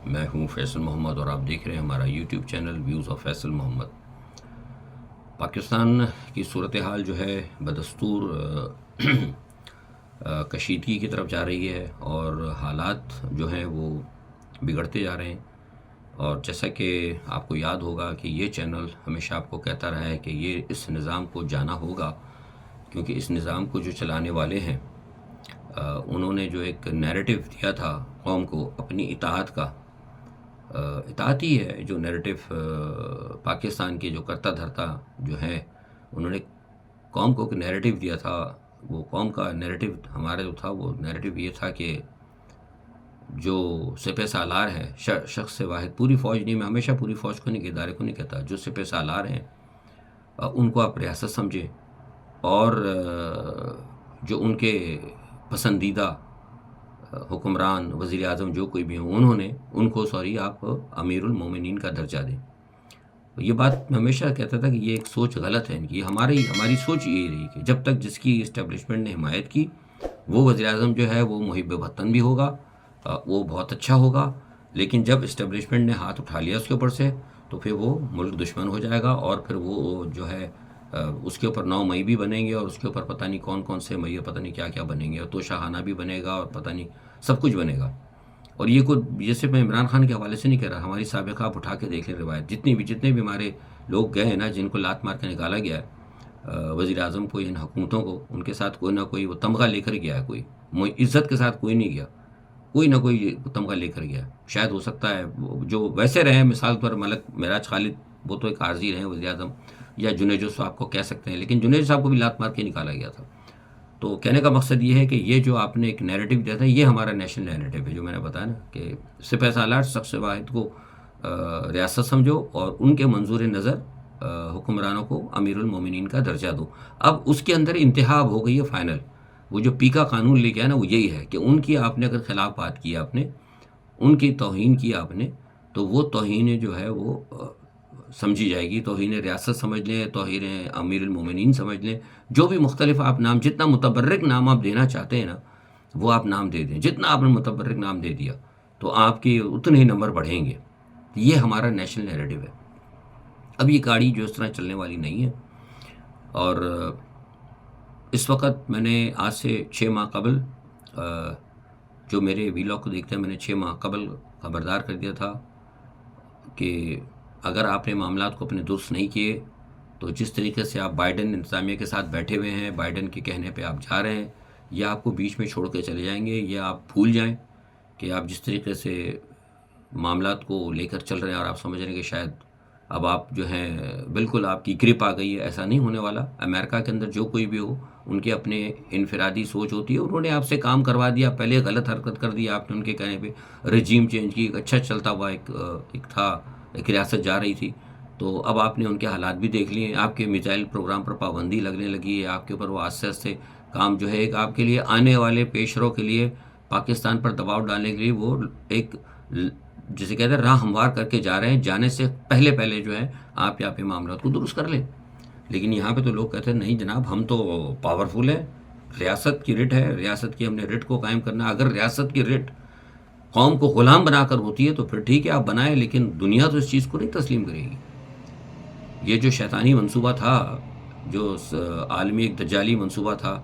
میں ہوں فیصل محمد اور آپ دیکھ رہے ہیں ہمارا YouTube channel views of Faisal Muhammad. Pakistan کی صورتحال جو ہے بدستور کشیدگی کی طرف جا رہی ہے اور حالات جو ہیں وہ بگڑتے جا رہے ہیں، اور جیسا کہ آپ کو یاد ہوگا کہ یہ چینل ہمیشہ آپ کو کہتا رہا ہے کہ یہ اس نظام کو جانا ہوگا، کیونکہ اس نظام کو جو چلانے والے ہیں انہوں نے جو ایک نیریٹو دیا تھا قوم کو اپنی اطاعت کا، اطاعت ہی ہے جو نیریٹو پاکستان کے جو کرتا دھرتا جو ہے، انہوں نے قوم کو ایک نیریٹو دیا تھا۔ وہ قوم کا نیریٹو ہمارا جو تھا وہ نیریٹو یہ تھا کہ جو سپہ سالار ہے، شخص سے واحد، پوری فوج نہیں، میں ہمیشہ پوری فوج کو نہیں، ادارے کو نہیں کہتا، جو سپہ سالار ہیں ان کو آپ ریاست سمجھیں، اور جو ان کے پسندیدہ حکمران، وزیر اعظم جو کوئی بھی ہوں، ان کو آپ امیر المومنین کا درجہ دیں۔ یہ بات میں ہمیشہ کہتا تھا کہ یہ ایک سوچ غلط ہے، یہ ہماری سوچ یہی رہی کہ جب تک جس کی اسٹیبلشمنٹ نے حمایت کی وہ وزیر اعظم جو ہے وہ محب وطن بھی ہوگا، وہ بہت اچھا ہوگا، لیکن جب اسٹیبلشمنٹ نے ہاتھ اٹھا لیا اس کے اوپر سے تو پھر وہ ملک دشمن ہو جائے گا، اور پھر وہ جو ہے اس کے اوپر 9 مئی بھی بنیں گے، اور اس کے اوپر پتہ نہیں کون کون سے مئی، پتہ نہیں کیا کیا بنیں گے، اور تو شاہانہ بھی بنے گا، اور پتہ نہیں سب کچھ بنے گا۔ اور یہ صرف میں عمران خان کے حوالے سے نہیں کہہ رہا، ہماری سابقہ آپ اٹھا کے دیکھ لیں روایت، جتنے بھی ہمارے لوگ گئے ہیں نا، جن کو لات مار کے نکالا گیا ہے وزیر اعظم کو، ان حکومتوں کو، ان کے ساتھ کوئی نہ کوئی وہ تمغہ لے کر گیا ہے، کوئی عزت کے ساتھ کوئی نہیں گیا، کوئی نہ کوئی تمغہ لے کر گیا۔ شاید ہو سکتا ہے جو ویسے رہے، مثال پر ملک معراج خالد، وہ تو ایک عارضی رہے وزیر اعظم، یا جنید صاحب کو کہہ سکتے ہیں، لیکن جنید صاحب کو بھی لات مار کے نکالا گیا تھا۔ تو کہنے کا مقصد یہ ہے کہ یہ جو آپ نے ایک نیریٹو دیا تھا، یہ ہمارا نیشنل نیریٹو ہے، جو میں نے بتایا نا کہ سپہ سالار شخص واحد کو ریاست سمجھو، اور ان کے منظور نظر حکمرانوں کو امیر المومنین کا درجہ دو۔ اب اس کے اندر انتہا ہو گئی ہے فائنل، وہ جو پی کا قانون لے کے آیا نا، وہ یہی ہے کہ ان کی آپ نے اگر خلاف بات کی، آپ نے ان کی توہین کی آپ نے، تو وہ توہین جو ہے وہ سمجھی جائے گی، توہین ریاست سمجھ لیں، توہین امیر المومنین سمجھ لیں، جو بھی مختلف آپ نام، جتنا متبرک نام آپ دینا چاہتے ہیں نا، وہ آپ نام دے دیں، جتنا آپ نے متبرک نام دے دیا تو آپ کے اتنے ہی نمبر بڑھیں گے۔ یہ ہمارا نیشنل نیریٹو ہے۔ اب یہ گاڑی جو اس طرح چلنے والی نہیں ہے، اور اس وقت میں نے آج سے 6 ماہ قبل جو میرے ویلاگ کو دیکھتے ہیں، میں نے 6 ماہ قبل خبردار کر دیا تھا کہ اگر آپ نے معاملات کو اپنے درست نہیں کیے تو جس طریقے سے آپ بائیڈن انتظامیہ کے ساتھ بیٹھے ہوئے ہیں، بائیڈن کے کہنے پہ آپ جا رہے ہیں، یا آپ کو بیچ میں چھوڑ کے چلے جائیں گے، یا آپ بھول جائیں کہ آپ جس طریقے سے معاملات کو لے کر چل رہے ہیں، اور آپ سمجھ رہے ہیں کہ شاید اب آپ جو ہیں بالکل آپ کی گرپ آ گئی ہے۔ ایسا نہیں ہونے والا۔ امریکہ کے اندر جو کوئی بھی ہو، ان کے اپنے انفرادی سوچ ہوتی ہے، انہوں نے آپ سے کام کروا دیا، پہلے غلط حرکت کر دی آپ نے ان کے کہنے پہ، رجیم چینج کی، ایک اچھا چلتا ہوا ایک تھا، ایک ریاست جا رہی تھی، تو اب آپ نے ان کے حالات بھی دیکھ لیے، آپ کے میزائل پروگرام پر پابندی لگنے لگی ہے، آپ کے اوپر وہ آہستہ آہستہ کام جو ہے ایک آپ کے لیے آنے والے پیش رو کے لیے، پاکستان پر دباؤ ڈالنے کے لیے، وہ ایک جسے کہتے ہیں راہ ہموار کر کے جا رہے ہیں، جانے سے پہلے جو ہے آپ یہاں پہ معاملات کو درست کر لیں۔ لیکن یہاں پہ تو لوگ کہتے ہیں نہیں جناب، ہم تو پاورفل ہیں، ریاست کی رٹ ہے، ریاست کی ہم نے رٹ کو قائم کرنا ہے۔ اگر ریاست کی رٹ قوم کو غلام بنا کر ہوتی ہے تو پھر ٹھیک ہے، آپ بنائیں، لیکن دنیا تو اس چیز کو نہیں تسلیم کرے گی۔ یہ جو شیطانی منصوبہ تھا، جو عالمی ایک دجالی منصوبہ تھا،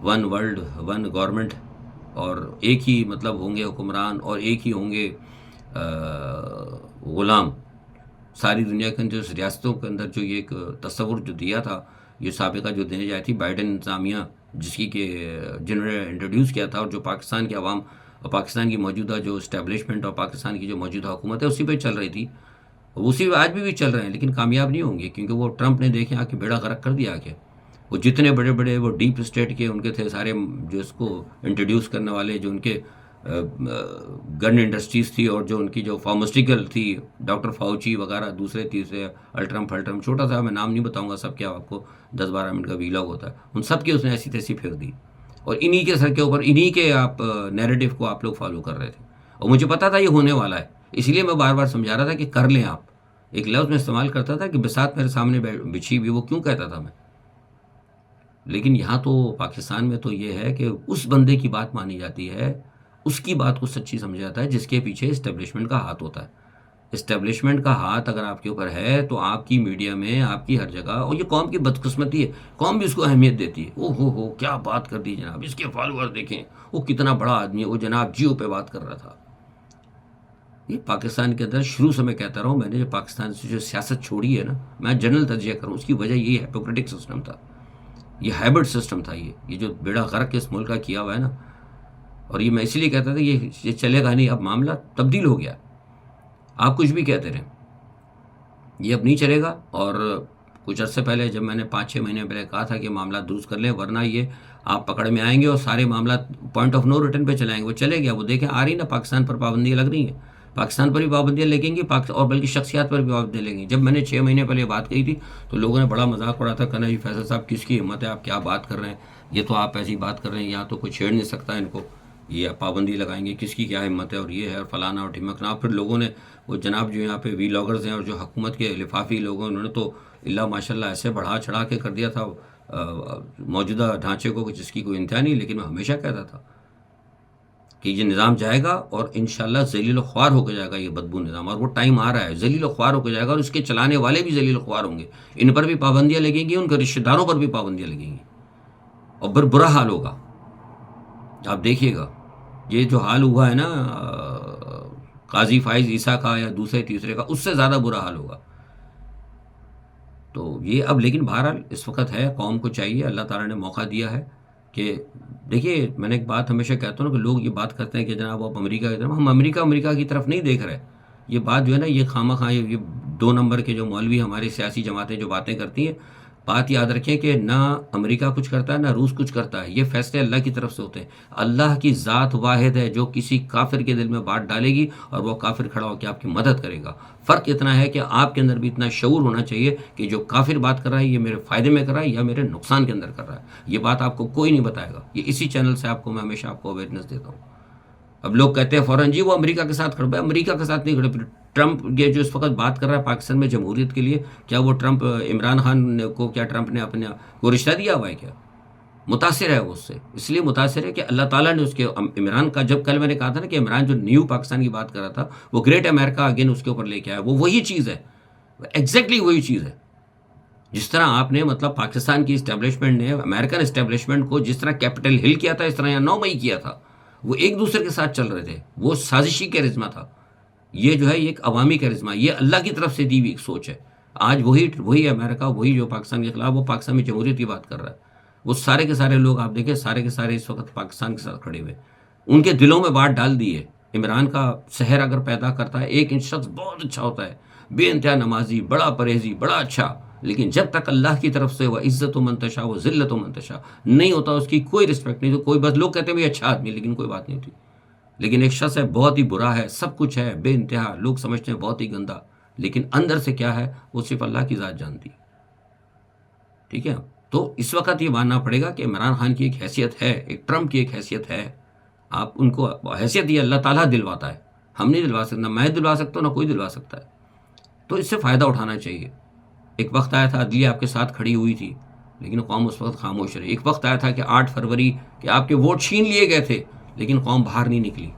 1 ورلڈ 1 گورنمنٹ، اور ایک ہی مطلب ہوں گے حکمران، اور ایک ہی ہوں گے غلام ساری دنیا کے اندر، اس ریاستوں کے اندر جو یہ ایک تصور جو دیا تھا، یہ سابقہ جو دینے جائی تھی بائیڈن انتظامیہ، جنہوں نے انٹروڈیوس کیا تھا، اور جو پاکستان کی عوام اور پاکستان کی موجودہ جو اسٹیبلشمنٹ اور پاکستان کی جو موجودہ حکومت ہے اسی پہ چل رہی تھی، اسی پہ آج بھی چل رہے ہیں، لیکن کامیاب نہیں ہوں گے، کیونکہ وہ ٹرمپ نے دیکھیں آ کے بیڑا غرق کر دیا کہ وہ جتنے بڑے بڑے وہ ڈیپ اسٹیٹ کے ان کے تھے سارے، جو اس کو انٹروڈیوس کرنے والے، جو ان کے گن انڈسٹریز تھی، اور جو ان کی جو فارماسٹیکل تھی، ڈاکٹر فاؤچی وغیرہ، دوسرے تیسرے الٹرم پھلٹرم، چھوٹا سا میں نام نہیں بتاؤں گا سب کیا، آپ کو 10-12 منٹ کا ویلاگ ہوتا ہے، ان سب کی اس نے ایسی تیسی پھیر دی، اور انہی کے سر کے اوپر انہی کے آپ نیریٹو کو آپ لوگ فالو کر رہے تھے، اور مجھے پتا تھا یہ ہونے والا ہے، اس لیے میں بار بار سمجھا رہا تھا کہ کر لیں آپ۔ ایک لفظ میں استعمال کرتا تھا کہ بساط میرے سامنے بچھی ہوئی، وہ کیوں کہتا تھا میں؟ لیکن یہاں تو پاکستان میں تو یہ ہے کہ اس بندے کی بات مانی جاتی ہے، اس کی بات کو سچی سمجھا جاتا ہے جس کے پیچھے اسٹیبلشمنٹ کا ہاتھ ہوتا ہے. اسٹیبلشمنٹ کا ہاتھ اگر آپ کے اوپر ہے تو آپ کی میڈیا میں، آپ کی ہر جگہ، اور یہ قوم کی بدقسمتی ہے، قوم بھی اس کو اہمیت دیتی ہے. او ہو کیا بات کر دی جناب، اس کے فالوور دیکھیں، وہ کتنا بڑا آدمی ہے، وہ جناب جیو پہ بات کر رہا تھا. یہ پاکستان کے اندر شروع سے میں کہتا رہا ہوں، میں نے جو پاکستان سے جو سیاست چھوڑی ہے نا، میں جنرل تجزیہ کروں، اس کی وجہ یہی ہیپوکریٹک سسٹم تھا، یہ ہیبٹ سسٹم تھا، یہ جو بیڑا غرق اس ملک کا کیا ہوا ہے نا. اور یہ میں اسی لیے کہتا تھا یہ چلے گا نہیں. اب معاملہ تبدیل ہو گیا، آپ کچھ بھی کہتے رہیں، یہ اب نہیں چلے گا. اور کچھ عرصے پہلے جب میں نے 5-6 مہینے پہلے کہا تھا کہ معاملات درست کر لیں ورنہ یہ آپ پکڑ میں آئیں گے اور سارے معاملات پوائنٹ آف نو ریٹرن پہ چلائیں گے، وہ چلے گیا. وہ دیکھیں آ رہی نا، پاکستان پر پابندیاں لگ رہی ہیں، پاکستان پر بھی پابندیاں لگیں گی، اور بلکہ شخصیات پر بھی پابندیاں لگیں گی. جب میں نے 6 مہینے پہلے یہ بات کہی تھی تو لوگوں نے بڑا مذاق اڑایا تھا، کہنا یہ فیصل صاحب کس کی ہمت ہے، آپ کیا بات کر رہے ہیں، یہ تو آپ ایسی بات کر رہے ہیں، یہاں تو کوئی چھیڑ نہیں سکتا ان کو، یہ پابندی لگائیں گے، کس کی کیا ہمت ہے، اور یہ ہے اور فلانا اور ڈھمکنا. پھر لوگوں نے وہ جناب جو یہاں پہ وی لاگرز ہیں اور جو حکومت کے لفافی لوگوں، انہوں نے تو اللہ ماشاء اللہ ایسے بڑھا چڑھا کے کر دیا تھا موجودہ ڈھانچے کو جس کی کوئی انتہا نہیں. لیکن میں ہمیشہ کہتا تھا کہ یہ نظام جائے گا اور انشاءاللہ ذلیل و خوار ہو کے جائے گا یہ بدبو نظام، اور وہ ٹائم آ رہا ہے، ذلیل و خوار ہو کے جائے گا، اور اس کے چلانے والے بھی ذلیل و خوار ہوں گے. ان پر بھی پابندیاں لگیں گی، ان کے رشتہ داروں پر بھی پابندیاں لگیں گی، اور پھر برا حال ہوگا. آپ دیکھیے گا یہ جو حال ہوا ہے نا قاضی فائز عیسیٰ کا یا دوسرے تیسرے کا، اس سے زیادہ برا حال ہوگا. تو یہ اب لیکن بہرحال اس وقت ہے، قوم کو چاہیے، اللہ تعالیٰ نے موقع دیا ہے کہ دیکھیے. میں نے ایک بات ہمیشہ کہتا ہوں نا کہ لوگ یہ بات کرتے ہیں کہ جناب آپ امریکہ کی طرف، ہم امریکہ کی طرف نہیں دیکھ رہے. یہ بات جو ہے نا یہ خواہ مخواہ یہ 2 نمبر کے جو مولوی ہماری سیاسی جماعتیں جو باتیں کرتی ہیں، بات یاد رکھیں کہ نہ امریکہ کچھ کرتا ہے نہ روس کچھ کرتا ہے، یہ فیصلے اللہ کی طرف سے ہوتے ہیں. اللہ کی ذات واحد ہے جو کسی کافر کے دل میں بات ڈالے گی اور وہ کافر کھڑا ہو کے آپ کی مدد کرے گا. فرق اتنا ہے کہ آپ کے اندر بھی اتنا شعور ہونا چاہیے کہ جو کافر بات کر رہا ہے یہ میرے فائدے میں کر رہا ہے یا میرے نقصان کے اندر کر رہا ہے. یہ بات آپ کو کوئی نہیں بتائے گا، یہ اسی چینل سے آپ کو میں ہمیشہ آپ کو اویئرنیس دیتا ہوں. اب لوگ کہتے ہیں فوراً جی وہ امریکہ کے ساتھ کھڑے، بھائی امریکہ کے ساتھ نہیں کھڑے. پھر ٹرمپ یہ جو اس وقت بات کر رہا ہے پاکستان میں جمہوریت کے لیے، کیا وہ ٹرمپ عمران خان کو کیا ٹرمپ نے اپنے کو رشتہ دیا ہوا ہے؟ کیا متاثر ہے وہ اس سے؟ اس لیے متاثر ہے کہ اللہ تعالیٰ نے اس کے عمران کا، جب کل میں نے کہا تھا نا کہ عمران جو نیو پاکستان کی بات کر رہا تھا وہ گریٹ امریکہ اگین اس کے اوپر لے کے آیا، وہ وہی چیز ہے، ایگزیکٹلی وہی چیز ہے. جس طرح آپ نے مطلب پاکستان کی اسٹیبلشمنٹ نے امریکن اسٹیبلشمنٹ کو جس طرح کیپٹل ہل کیا تھا، اس طرح یہاں 9 مئی کیا تھا. وہ ایک دوسرے کے ساتھ چل رہے تھے، وہ سازشی کرزمہ تھا. یہ جو ہے یہ ایک عوامی کرزمہ، یہ اللہ کی طرف سے دی ہوئی ایک سوچ ہے. آج وہی امریکہ، وہی جو پاکستان کے خلاف، وہ پاکستان میں جمہوریت کی بات کر رہا ہے. وہ سارے کے سارے لوگ آپ دیکھیں، سارے کے سارے اس وقت پاکستان کے ساتھ کھڑے ہوئے، ان کے دلوں میں بات ڈال دی ہے. عمران کا سحر اگر پیدا کرتا ہے، ایک شخص بہت اچھا ہوتا ہے، بے انتہا نمازی، بڑا پرہیزی، بڑا اچھا، لیکن جب تک اللہ کی طرف سے وہ عزت و منتشا، وہ ذلت و منتشا نہیں ہوتا، اس کی کوئی رسپیکٹ نہیں. تو کوئی بس لوگ کہتے ہیں بھائی اچھا آدمی، لیکن کوئی بات نہیں ہوتی. لیکن ایک شخص ہے بہت ہی برا ہے، سب کچھ ہے، بے انتہا، لوگ سمجھتے ہیں بہت ہی گندا، لیکن اندر سے کیا ہے وہ صرف اللہ کی ذات جانتی. ٹھیک ہے. تو اس وقت یہ ماننا پڑے گا کہ عمران خان کی ایک حیثیت ہے، ایک ٹرمپ کی ایک حیثیت ہے. آپ ان کو حیثیت یہ اللہ تعالیٰ دلواتا ہے، ہم نہیں دلوا سکتے، نہ میں دلوا سکتا ہوں نہ کوئی دلوا سکتا ہے. تو اس سے فائدہ اٹھانا چاہیے. ایک وقت آیا تھا عدلیہ آپ کے ساتھ کھڑی ہوئی تھی، لیکن قوم اس وقت خاموش رہی. ایک وقت آیا تھا کہ 8 فروری کہ آپ کے ووٹ چھین لیے گئے تھے، لیکن قوم باہر نہیں نکلی.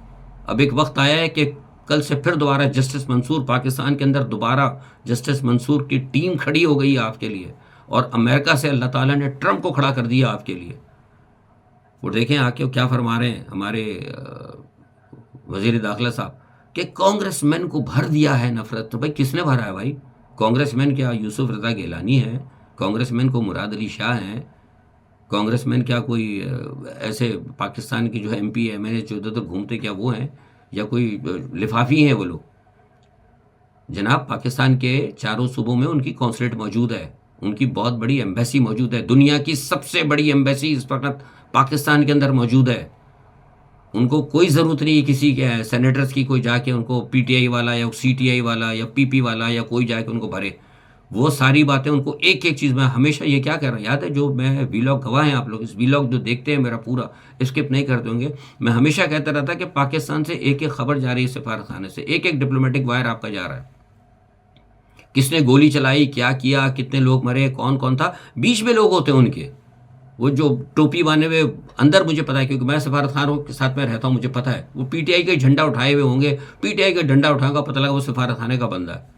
اب ایک وقت آیا ہے کہ کل سے پھر دوبارہ جسٹس منصور، پاکستان کے اندر دوبارہ جسٹس منصور کی ٹیم کھڑی ہو گئی ہے آپ کے لیے، اور امریکہ سے اللہ تعالیٰ نے ٹرمپ کو کھڑا کر دیا آپ کے لیے. وہ دیکھیں آ کے کیا فرما رہے ہیں ہمارے وزیر داخلہ صاحب کہ کانگریس مین کو بھر دیا ہے نفرت. تو بھائی کس نے بھرا ہے بھائی؟ کانگریس مین کیا یوسف رضا گیلانی ہے؟ کانگریس مین کو مراد علی شاہ ہیں؟ کانگریس مین کیا کوئی ایسے پاکستان کی جو M P M L A جو ادھر گھومتے کیا وہ ہیں، یا کوئی لفافی ہیں وہ لوگ؟ جناب پاکستان کے چاروں صوبوں میں ان کی قونصلیٹ موجود ہے، ان کی بہت بڑی ایمبیسی موجود ہے، دنیا کی سب سے بڑی ایمبیسی اس وقت پاکستان کے اندر موجود ہے. ان کو کوئی ضرورت نہیں ہے کسی کے سینیٹرز کی کوئی جا کے ان کو پی ٹی آئی والا یا سی ٹی آئی والا یا پی پی والا یا کوئی جا کے ان کو بھرے. وہ ساری باتیں ان کو ایک ایک چیز. میں ہمیشہ یہ کیا کہہ رہا ہوں، یاد ہے جو میں ویلاگ گواہ ہیں، آپ لوگ اس ویلاگ جو دیکھتے ہیں میرا پورا اسکپ نہیں کرتے ہوں گے، میں ہمیشہ کہتا رہتا کہ پاکستان سے ایک ایک خبر جا رہی ہے، سفارت خانے سے ایک ایک ڈپلومیٹک وائر آپ کا جا رہا ہے. کس نے گولی چلائی، کیا کیا، کتنے لوگ مرے، کون کون تھا، بیچ میں لوگ ہوتے ہیں ان کے. وہ جو ٹوپی باندھے ہوئے اندر، مجھے پتا ہے کیونکہ میں سفارت خانوں کے ساتھ میں رہتا ہوں، مجھے پتا ہے وہ پی ٹی آئی کا جھنڈا اٹھائے ہوئے ہوں گے، پی ٹی آئی کا جھنڈا اٹھاؤں گا پتہ لگا وہ سفارت خانے کا بندہ ہے،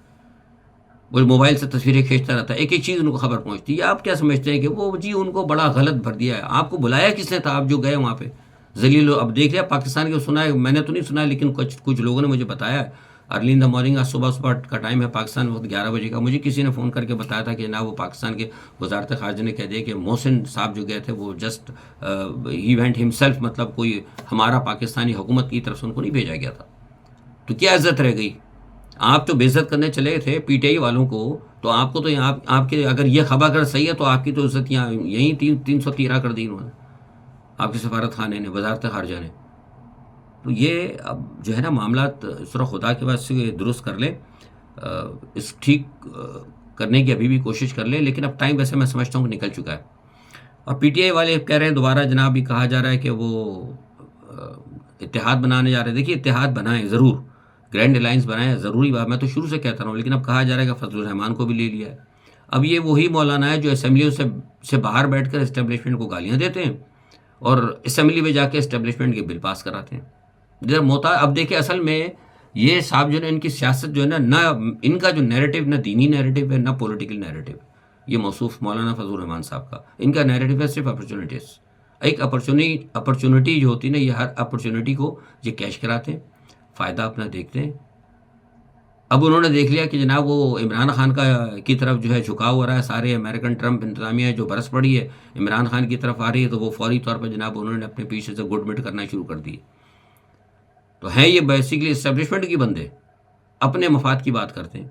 وہ موبائل سے تصویریں کھینچتا رہتا ہے، ایک ایک چیز ان کو خبر پہنچتی ہے. آپ کیا سمجھتے ہیں کہ وہ جی ان کو بڑا غلط بھر دیا ہے؟ آپ کو بلایا کس نے تھا؟ آپ جو گئے وہاں پہ ذلیل اب دیکھ لیا پاکستان کے، سنا ہے میں نے تو نہیں سنا لیکن کچھ لوگوں نے مجھے بتایا ہے. ارلی ان دا مارننگ، آج صبح کا ٹائم ہے پاکستان وقت 11 بجے کا، مجھے کسی نے فون کر کے بتایا تھا کہ جناب وہ پاکستان کے وزارت خارجہ نے کہہ دیا کہ محسن صاحب جو گئے تھے وہ جسٹ ایونٹ ہمسیلف، مطلب کوئی ہمارا پاکستانی حکومت کی طرف سے ان کو نہیں بھیجا گیا تھا. تو کیا عزت رہ گئی؟ آپ تو بے عزت کرنے چلے تھے پی ٹی آئی والوں کو، تو آپ کو تو آپ کے اگر یہ خبر اگر صحیح ہے تو آپ کی تو عزت یہاں یہیں 313 کر دی انہوں نے، آپ کے سفارت خانے نے، وزارت خارجہ نے. تو یہ اب جو ہے نا معاملات اس طرح خدا کے بعد سے درست کر لیں، اس ٹھیک کرنے کی ابھی بھی کوشش کر لیں، لیکن اب ٹائم ویسے میں سمجھتا ہوں کہ نکل چکا ہے. اور پی ٹی آئی والے کہہ رہے ہیں دوبارہ جناب بھی کہا جا رہا ہے کہ وہ اتحاد بنانے جا رہے ہیں. دیکھیے اتحاد بنائیں ضرور، گرینڈ الائنس بنائیں، ضروری بات، میں تو شروع سے کہتا رہا ہوں، لیکن اب کہا جا رہا ہے کہ فضل الرحمان کو بھی لے لیا ہے. اب یہ وہی مولانا ہے جو اسمبلیوں سے باہر بیٹھ کر اسٹیبلشمنٹ کو گالیاں دیتے ہیں اور اسمبلی میں جا کے اسٹیبلشمنٹ کے بل پاس کراتے ہیں. اب دیکھیں اصل میں یہ صاحب جو ہے ان کی سیاست جو ہے نا، نہ ان کا جو نیریٹو نہ دینی نیریٹو ہے نہ پولیٹیکل نیریٹو. یہ موصوف مولانا فضل الرحمان صاحب کا، ان کا نیریٹو ہے صرف اپرچونیٹیز. ایک اپرچونیٹی جو ہوتی ہے نا، یہ ہر اپرچونیٹی کو یہ کیش کراتے ہیں، فائدہ اپنا دیکھتے ہیں. اب انہوں نے دیکھ لیا کہ جناب وہ عمران خان کی طرف جو ہے جھکاؤ ہو رہا ہے، سارے امریکن ٹرمپ انتظامیہ جو برس پڑی ہے عمران خان کی طرف آ رہی ہے، تو وہ فوری طور پر جناب انہوں نے اپنے پیچھے سے گڈ مٹ کرنا شروع کر دی. تو ہیں یہ بیسیکلی اسٹیبلشمنٹ کی بندے، اپنے مفاد کی بات کرتے ہیں.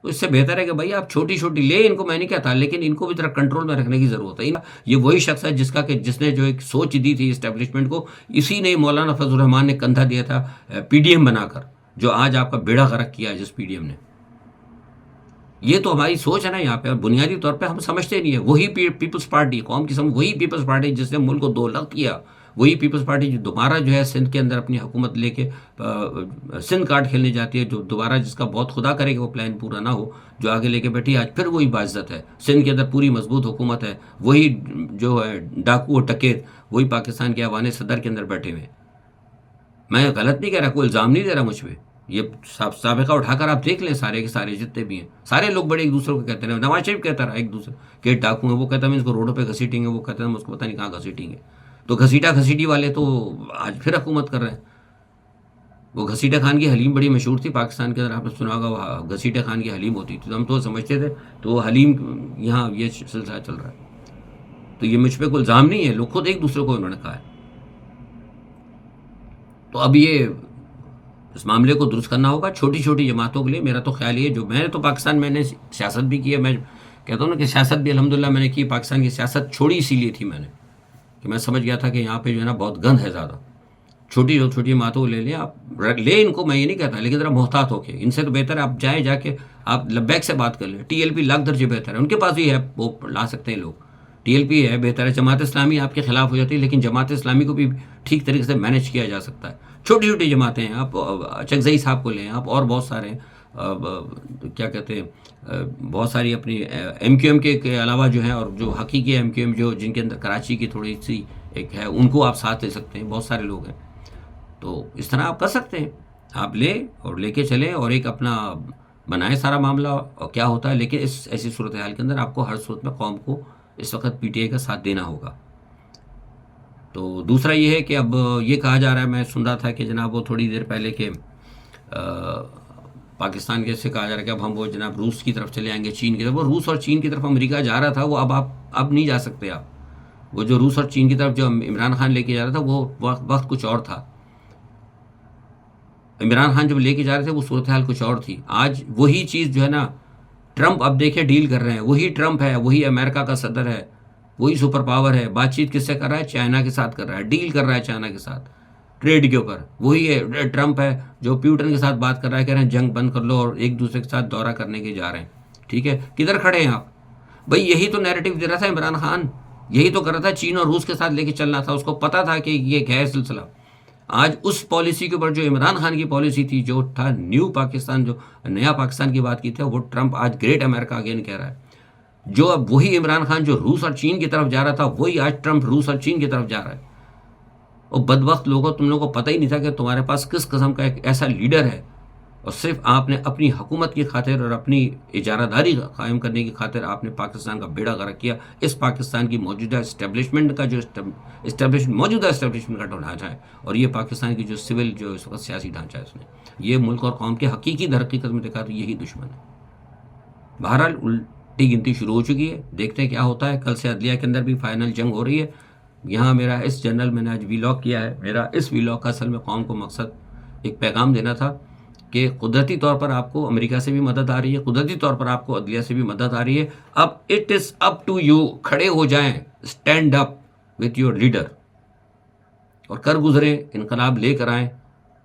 تو اس سے بہتر ہے کہ بھائی آپ چھوٹی چھوٹی لے ان کو، میں نہیں کہتا، لیکن ان کو بھی ذرا کنٹرول میں رکھنے کی ضرورت ہے. یہ وہی شخص ہے جس نے جو ایک سوچ دی تھی اسٹیبلشمنٹ کو، اسی نے مولانا فضل الرحمان نے کندھا دیا تھا پی ڈی ایم بنا کر، جو آج آپ کا بیڑا غرق کیا ہے جس پی ڈی ایم نے. یہ تو ہماری سوچ ہے نا یہاں پہ، بنیادی طور پہ ہم سمجھتے نہیں ہیں. وہی پیپلز پارٹی قوم کی وہی پیپلز پارٹی جس نے ملک کو دو لگ کیا، وہی پیپلز پارٹی جو دوبارہ جو ہے سندھ کے اندر اپنی حکومت لے کے سندھ کارڈ کھیلنے جاتی ہے، جو دوبارہ جس کا بہت خدا کرے کہ وہ پلان پورا نہ ہو، جو آگے لے کے بیٹھی آج پھر وہی باعزت ہے. سندھ کے اندر پوری مضبوط حکومت ہے، وہی جو ہے ڈاکو اور ٹکیت وہی پاکستان کے ایوان صدر کے اندر بیٹھے ہوئے. میں غلط نہیں کہہ رہا، کوئی الزام نہیں دے رہا مجھ پہ، یہ سابقہ اٹھا کر آپ دیکھ لیں، سارے کے سارے جتنے بھی ہیں، سارے لوگ بڑے ایک دوسرے کو کہتے ہیں. نواز شریف کہتا رہا ایک دوسرے کہ ڈاکو ہیں، وہ کہتا ہے اس کو روڈوں پہ گھسیٹیں گے، وہ کہتا ہے ہم اس کو پتہ نہیں کہاں گھسیٹیں گے. تو گھسیٹا گھسیٹی والے تو آج پھر حکومت کر رہے ہیں. وہ گھسیٹا خان کی حلیم بڑی مشہور تھی پاکستان کے اندر، آپ نے سنا ہوگا، وہ گھسیٹا خان کی حلیم ہوتی تھی، تو ہم تو سمجھتے تھے تو وہ حلیم یہاں یہ سلسلہ چل رہا ہے. تو یہ مجھ پہ کوئی الزام نہیں ہے، لوگ خود ایک دوسرے کو انہوں نے کہا ہے. تو اب یہ اس معاملے کو درست کرنا ہوگا چھوٹی چھوٹی جماعتوں کے لیے. میرا تو خیال یہ جو میں نے تو پاکستان میں نے سیاست بھی کی ہے، میں کہتا ہوں نا کہ سیاست بھی الحمدللہ میں نے کی. پاکستان کی سیاست چھوڑی اسی لیے تھی میں نے، کہ میں سمجھ گیا تھا کہ یہاں پہ جو ہے نا بہت گند ہے زیادہ. چھوٹی جماعتوں کو لے لیں آپ، لیں ان کو، میں یہ نہیں کہتا، لیکن ذرا محتاط ہو کے. ان سے تو بہتر ہے آپ جائیں، جا کے آپ لبیک سے بات کر لیں. ٹی ایل پی لاکھ درجے بہتر ہے، ان کے پاس بھی ہے، وہ لا سکتے ہیں لوگ. ٹی ایل پی ہے بہتر ہے. جماعت اسلامی آپ کے خلاف ہو جاتی ہے، لیکن جماعت اسلامی کو بھی ٹھیک طریقے سے مینیج کیا جا سکتا ہے. چھوٹی چھوٹی جماعتیں ہیں، آپ چکزئی صاحب کو لیں آپ، اور بہت سارے کیا کہتے ہیں، بہت ساری اپنی ایم کیو ایم کے علاوہ جو ہیں، اور جو حقیقی ایم کیو ایم جو جن کے اندر کراچی کی تھوڑی سی ایک ہے، ان کو آپ ساتھ لے سکتے ہیں. بہت سارے لوگ ہیں، تو اس طرح آپ کر سکتے ہیں. آپ لیں اور لے کے چلیں اور ایک اپنا بنائیں سارا معاملہ اور کیا ہوتا ہے. لیکن اس ایسی صورتحال کے اندر آپ کو ہر صورت میں قوم کو اس وقت پی ٹی آئی کا ساتھ دینا ہوگا. تو دوسرا یہ ہے کہ اب یہ کہا جا رہا ہے، میں سن رہا تھا کہ جناب وہ تھوڑی دیر پہلے کہ پاکستان کے سے کہا جا رہا ہے کہ اب ہم وہ جناب روس کی طرف چلے آئیں گے، چین کی طرف. وہ روس اور چین کی طرف امریکہ جا رہا تھا، وہ اب نہیں جا سکتے آپ. وہ جو روس اور چین کی طرف جو عمران خان لے کے جا رہا تھا، وہ وقت کچھ اور تھا. عمران خان جب لے کے جا رہے تھے وہ صورتحال کچھ اور تھی. آج وہی چیز جو ہے نا، ٹرمپ اب دیکھیں ڈیل کر رہے ہیں، وہی ٹرمپ ہے، وہی امریکہ کا صدر ہے، وہی سپر پاور ہے. بات چیت کس سے کر رہا ہے؟ چائنا کے ساتھ کر رہا ہے، ڈیل کر رہا ہے چائنا کے ساتھ ٹریڈ کے اوپر. وہی ہے ٹرمپ ہے جو پیوٹن کے ساتھ بات کر رہا ہے، کہہ رہے ہیں جنگ بند کر لو اور ایک دوسرے کے ساتھ دورہ کرنے کے جا رہے ہیں. ٹھیک ہے، کدھر کھڑے ہیں آپ بھائی؟ یہی تو نیریٹو دے رہا تھا عمران خان، یہی تو کر رہا تھا، چین اور روس کے ساتھ لے کے چلنا تھا. اس کو پتا تھا کہ یہ ہے سلسلہ. آج اس پالیسی کے اوپر جو عمران خان کی پالیسی تھی، جو تھا نیو پاکستان، جو نیا پاکستان کی بات کی تھی، وہ ٹرمپ آج گریٹ امریکہ اگین کہہ رہا ہے. جو اب وہی عمران خان جو روس اور چین کی طرف جا رہا تھا، وہی آج ٹرمپ روس اور چین کی طرف جا رہا ہے. اور بدبخت لوگوں، تم لوگوں کو پتہ ہی نہیں تھا کہ تمہارے پاس کس قسم کا ایک ایسا لیڈر ہے، اور صرف آپ نے اپنی حکومت کی خاطر اور اپنی اجارہ داری قائم کرنے کی خاطر آپ نے پاکستان کا بیڑا غرق کیا. اس پاکستان کی موجودہ اسٹیبلشمنٹ کا جو موجودہ اسٹیبلشمنٹ کا ڈھانچہ ہے، اور یہ پاکستان کی جو سول جو اس وقت سیاسی ڈھانچہ ہے، اس نے یہ ملک اور قوم کے حقیقی در حقیقت میں دیکھا تو یہی دشمن ہے. بہرحال الٹی گنتی شروع ہو چکی ہے، دیکھتے ہیں کیا ہوتا ہے. کل سے عدلیہ کے اندر بھی فائنل جنگ ہو رہی ہے. یہاں میرا اس جنرل میں نے آج ویلاگ کیا ہے. میرا اس ویلاگ کا اصل میں قوم کو مقصد ایک پیغام دینا تھا کہ قدرتی طور پر آپ کو امریکہ سے بھی مدد آ رہی ہے، قدرتی طور پر آپ کو عدلیہ سے بھی مدد آ رہی ہے. اب it is up to you, کھڑے ہو جائیں، stand up with your leader, اور کر گزریں، انقلاب لے کر آئیں،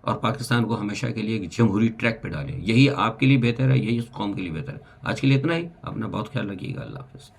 اور پاکستان کو ہمیشہ کے لیے ایک جمہوری ٹریک پہ ڈالیں. یہی آپ کے لیے بہتر ہے، یہی اس قوم کے لیے بہتر ہے. آج کے لیے اتنا ہی. اپنا بہت خیال رکھیے گا. اللہ حافظ.